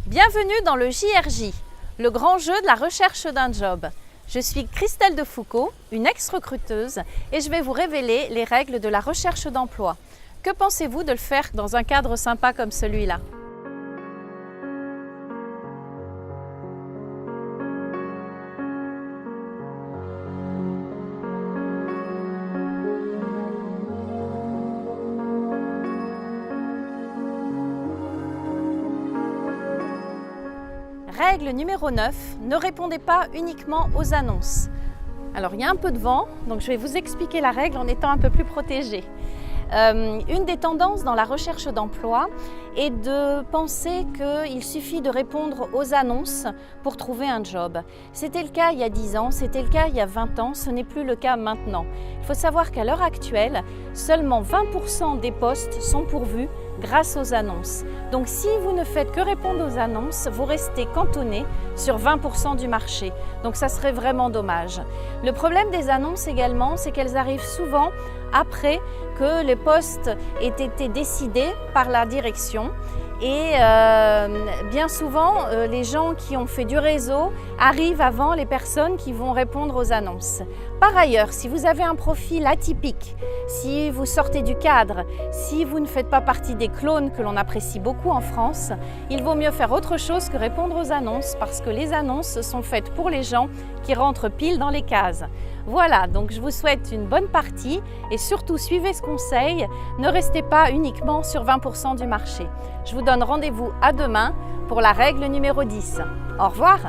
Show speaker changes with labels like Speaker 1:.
Speaker 1: Bienvenue dans le JRJ, le grand jeu de la recherche d'un job. Je suis Christelle Defoucault, une ex-recruteuse, et je vais vous révéler les règles de la recherche d'emploi. Que pensez-vous de le faire dans un cadre sympa comme celui-là ? Règle numéro 9, ne répondez pas uniquement aux annonces. Alors il y a un peu de vent, donc je vais vous expliquer la règle en étant un peu plus protégée. Une des tendances dans la recherche d'emploi est de penser qu'il suffit de répondre aux annonces pour trouver un job. C'était le cas il y a 10 ans, c'était le cas il y a 20 ans, ce n'est plus le cas maintenant. Il faut savoir qu'à l'heure actuelle, seulement 20% des postes sont pourvus grâce aux annonces. Donc si vous ne faites que répondre aux annonces, vous restez cantonné sur 20% du marché. Donc ça serait vraiment dommage. Le problème des annonces également, c'est qu'elles arrivent souvent après que les postes aient été décidés par la direction. Et bien souvent, les gens qui ont fait du réseau arrivent avant les personnes qui vont répondre aux annonces. Par ailleurs, si vous avez un profil atypique, si vous sortez du cadre, si vous ne faites pas partie des clones que l'on apprécie beaucoup en France, il vaut mieux faire autre chose que répondre aux annonces parce que les annonces sont faites pour les gens qui rentrent pile dans les cases. Voilà, donc je vous souhaite une bonne partie et surtout suivez ce conseil, ne restez pas uniquement sur 20% du marché. Je vous donne rendez-vous à demain pour la règle numéro 10. Au revoir!